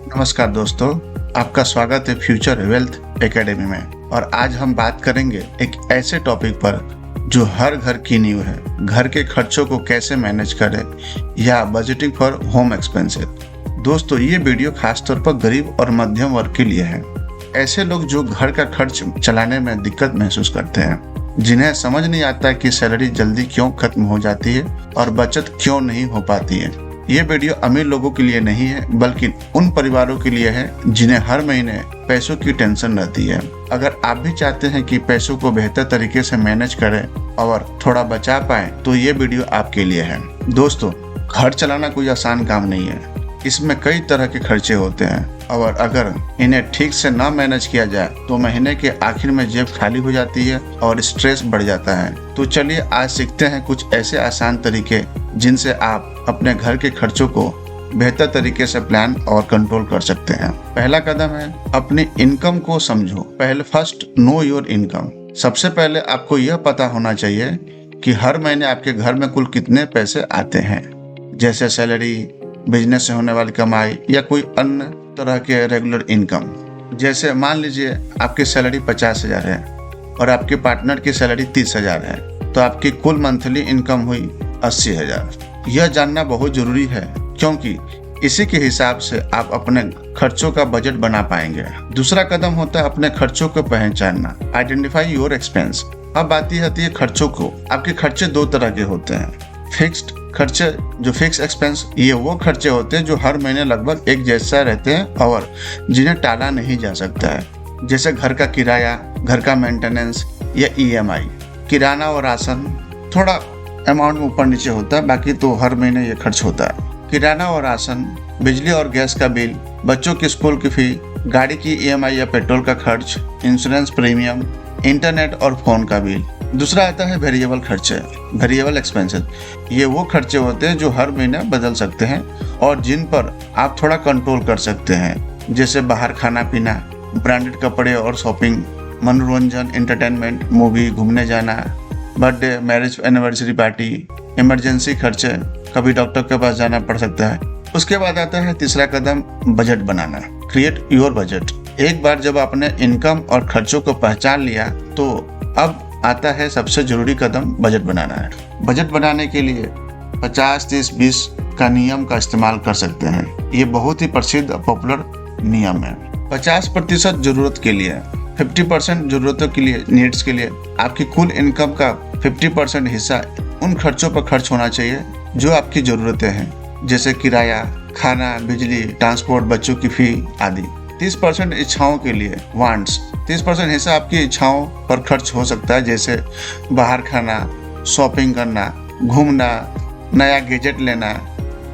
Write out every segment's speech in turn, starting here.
नमस्कार दोस्तों, आपका स्वागत है फ्यूचर वेल्थ एकेडमी में। और आज हम बात करेंगे एक ऐसे टॉपिक पर जो हर घर की नींव है, घर के खर्चों को कैसे मैनेज करें या बजटिंग फॉर होम एक्सपेंसेस। दोस्तों, ये वीडियो खासतौर पर गरीब और मध्यम वर्ग के लिए है। ऐसे लोग जो घर का खर्च चलाने में दिक्कत महसूस करते हैं, जिन्हें समझ नहीं आता कि सैलरी जल्दी क्यों खत्म हो जाती है और बचत क्यों नहीं हो पाती है। ये वीडियो अमीर लोगों के लिए नहीं है, बल्कि उन परिवारों के लिए है जिन्हें हर महीने पैसों की टेंशन रहती है। अगर आप भी चाहते हैं कि पैसों को बेहतर तरीके से मैनेज करें और थोड़ा बचा पाएं, तो ये वीडियो आपके लिए है। दोस्तों, घर चलाना कोई आसान काम नहीं है। इसमें कई तरह के खर्चे होते हैं और अगर इन्हें ठीक से ना मैनेज किया जाए तो महीने के आखिर में जेब खाली हो जाती है और स्ट्रेस बढ़ जाता है। तो चलिए आज सीखते हैं कुछ ऐसे आसान तरीके जिनसे आप अपने घर के खर्चों को बेहतर तरीके से प्लान और कंट्रोल कर सकते हैं। पहला कदम है अपनी इनकम को समझो। First know your income. सबसे पहले आपको यह पता होना चाहिए कि हर महीने आपके घर में कुल कितने पैसे आते हैं, जैसे सैलरी, बिजनेस से होने वाली कमाई या कोई अन्य तरह के रेगुलर इनकम। जैसे मान लीजिए आपकी सैलरी 50,000 है और आपके पार्टनर की सैलरी 30,000 है, तो आपकी कुल मंथली इनकम हुई 80,000। यह जानना बहुत जरूरी है क्योंकि इसी के हिसाब से आप अपने खर्चों का बजट बना पाएंगे। दूसरा कदम होता है अपने खर्चों को पहचानना। Identify your expense. अब आती है खर्चों को। आपके खर्चे दो तरह के होते हैं। फिक्स्ड खर्चे, जो फिक्स एक्सपेंस, ये वो खर्चे होते हैं जो हर महीने लगभग एक जैसा रहते हैं और जिन्हें टाला नहीं जा सकता है। जैसे घर का किराया, घर का मेंटेनेंस या EMI। किराना और राशन थोड़ा अमाउंट में ऊपर नीचे होता है, बाकी तो हर महीने ये खर्च होता है। किराना और राशन, बिजली और गैस का बिल, बच्चों की स्कूल की फी, गाड़ी की EMI या पेट्रोल का खर्च, इंश्योरेंस प्रीमियम, इंटरनेट और फोन का बिल। दूसरा आता है वेरिएबल खर्चे, वेरिएबल एक्सपेंसेस। ये वो खर्चे होते हैं जो हर महीने बदल सकते हैं और जिन पर आप थोड़ा कंट्रोल कर सकते हैं, जैसे बाहर खाना पीना, ब्रांडेड कपड़े और शॉपिंग, मनोरंजन, एंटरटेनमेंट, मूवी, घूमने जाना, birthday, marriage, anniversary party, emergency खर्चे, कभी डॉक्टर के पास जाना पड़ सकता है। उसके बाद आता है तीसरा कदम, बजट बनाना। Create your budget. एक बार जब आपने इनकम और खर्चों को पहचान लिया, तो अब आता है सबसे जरूरी कदम, बजट बनाना है। बजट बनाने के लिए 50-30-20 का नियम का इस्तेमाल कर सकते हैं। ये बहुत ही प्रसिद्ध पॉपुलर नियम है। 50% जरूरत के लिए, 50% जरूरतों के लिए, नीड्स के लिए। आपकी कुल इनकम का 50% हिस्सा उन खर्चों पर खर्च होना चाहिए जो आपकी जरूरतें हैं, जैसे किराया, खाना, बिजली, ट्रांसपोर्ट, बच्चों की फी आदि। 30% इच्छाओं के लिए, वांट्स। 30% हिस्सा आपकी इच्छाओं पर खर्च हो सकता है, जैसे बाहर खाना, शॉपिंग करना, घूमना, नया गैजेट लेना।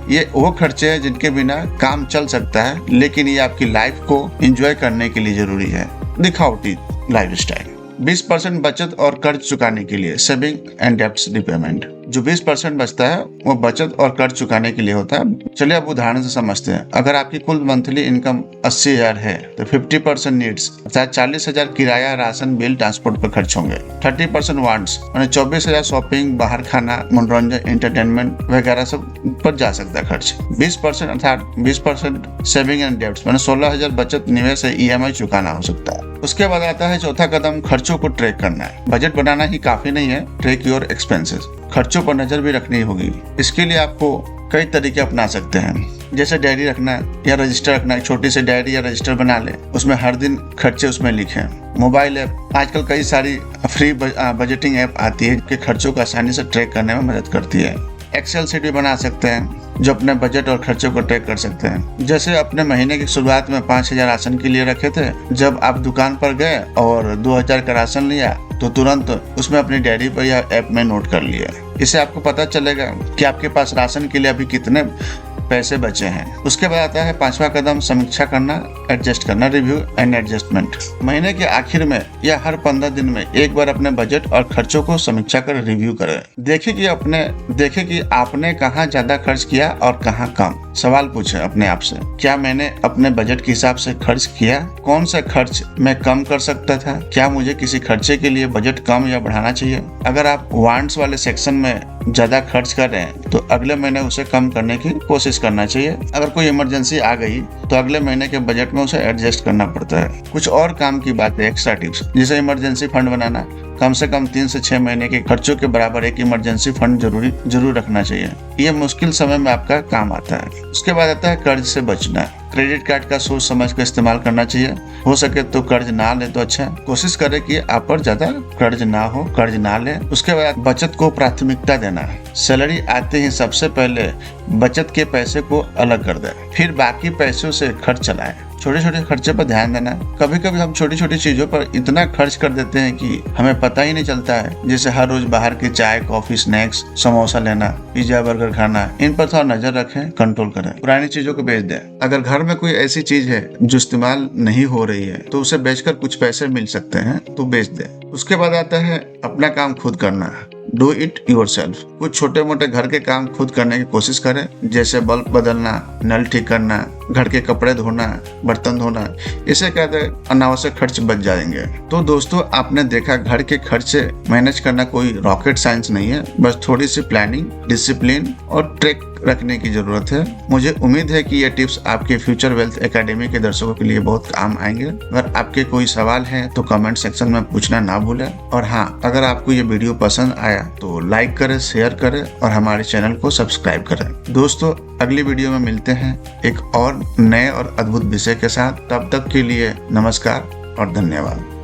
ये वो खर्चे हैं जिनके बिना काम चल सकता है, लेकिन ये आपकी लाइफ को एंजॉय करने के लिए जरूरी है। दिखावटी लाइफस्टाइल। 20% बचत और कर्ज चुकाने के लिए, सेविंग एंड डेब्ट्स रिपेमेंट। जो 20% बचता है वो बचत और कर्ज चुकाने के लिए होता है। चलिए अब उदाहरण से समझते हैं। अगर आपकी कुल मंथली इनकम 80,000 है तो 50% नीड्स अर्थात 40,000 किराया, राशन, बिल, ट्रांसपोर्ट पर खर्च होंगे। 30% वांट्स यानी 24,000 शॉपिंग, बाहर खाना, मनोरंजन, एंटरटेनमेंट वगैरह सब पर जा सकता है खर्च। 20% अर्थात 20% सेविंग एंड डेब्ट्स यानी 16,000 बचत, निवेश, EMI चुकाना हो सकता है। उसके बाद आता है चौथा कदम, खर्चों को ट्रैक करना है। बजट बनाना ही काफी नहीं है, ट्रैक योर एक्सपेंसेस। खर्चों पर नजर भी रखनी होगी। इसके लिए आपको कई तरीके अपना सकते हैं, जैसे डायरी रखना या रजिस्टर रखना। एक छोटी सी डायरी या रजिस्टर बना ले, उसमें हर दिन खर्चे उसमें लिखें। मोबाइल ऐप, आजकल कई सारी फ्री बजटिंग ऐप आती है कि खर्चों को आसानी से ट्रैक करने में मदद करती है। एक्सेल शीट भी बना सकते हैं जो अपने बजट और खर्चों को ट्रैक कर सकते हैं। जैसे अपने महीने की शुरुआत में 5,000 राशन के लिए रखे थे, जब आप दुकान पर गए और 2,000 का राशन लिया तो तुरंत उसमें अपनी डायरी पर या ऐप में नोट कर लिया। इससे आपको पता चलेगा कि आपके पास राशन के लिए अभी कितने पैसे बचे हैं। उसके बाद आता है पांचवा कदम, समीक्षा करना, एडजस्ट करना, रिव्यू एंड एडजस्टमेंट। महीने के आखिर में या हर 15 दिन में एक बार अपने बजट और खर्चों को समीक्षा कर रिव्यू करें। देखें कि आपने कहाँ ज्यादा खर्च किया और कहाँ कम। सवाल पूछें अपने आप से, क्या मैंने अपने बजट के हिसाब से खर्च किया? कौन सा खर्च मैं कम कर सकता था? क्या मुझे किसी खर्चे के लिए बजट कम या बढ़ाना चाहिए? अगर आप वांट्स वाले सेक्शन में ज्यादा खर्च कर रहे हैं तो अगले महीने उसे कम करने की कोशिश करना चाहिए। अगर कोई इमरजेंसी आ गई तो अगले महीने के बजट में उसे एडजस्ट करना पड़ता है। कुछ और काम की बात है, एक्स्ट्रा टिप्स, जैसे इमरजेंसी फंड बनाना। कम से कम 3 से 6 महीने के खर्चों के बराबर एक इमरजेंसी फंड जरूर रखना चाहिए। ये मुश्किल समय में आपका काम आता है। उसके बाद आता है कर्ज से बचना। क्रेडिट कार्ड का सोच समझ कर इस्तेमाल करना चाहिए। हो सके तो कर्ज ना ले तो अच्छा है। कोशिश करें कि आप पर ज्यादा कर्ज ना हो, कर्ज ना ले। उसके बाद बचत को प्राथमिकता देना है। सैलरी आते ही सबसे पहले बचत के पैसे को अलग कर दे, फिर बाकी पैसों से खर्च चलाए। छोटे छोटे खर्चे पर ध्यान देना। कभी कभी हम छोटी छोटी चीजों पर इतना खर्च कर देते हैं कि हमें पता ही नहीं चलता है। जैसे हर रोज बाहर के चाय, कॉफी, स्नैक्स, समोसा लेना, पिज्जा, बर्गर खाना, इन पर थोड़ा नजर रखें, कंट्रोल करें। पुरानी चीजों को बेच दें। अगर घर में कोई ऐसी चीज है जो इस्तेमाल नहीं हो रही है तो उसे बेचकर कुछ पैसे मिल सकते हैं तो बेच दें। उसके बाद आता है अपना काम खुद करना। Do it yourself. कुछ छोटे मोटे घर के काम खुद करने की कोशिश करें, जैसे बल्ब बदलना, नल ठीक करना, घर के कपड़े धोना, बर्तन धोना। इसे कहते हैं अनावश्यक खर्च बच जाएंगे। तो दोस्तों, आपने देखा घर के खर्चे मैनेज करना कोई रॉकेट साइंस नहीं है। बस थोड़ी सी प्लानिंग, डिसिप्लिन और ट्रिक रखने की जरूरत है। मुझे उम्मीद है कि ये टिप्स आपके फ्यूचर वेल्थ एकेडमी के दर्शकों के लिए बहुत काम आएंगे। अगर आपके कोई सवाल है तो कमेंट सेक्शन में पूछना ना भूलें। और हाँ, अगर आपको ये वीडियो पसंद आया तो लाइक करें, शेयर करें और हमारे चैनल को सब्सक्राइब करें। दोस्तों, अगली वीडियो में मिलते हैं एक और नए और अद्भुत विषय के साथ। तब तक के लिए नमस्कार और धन्यवाद।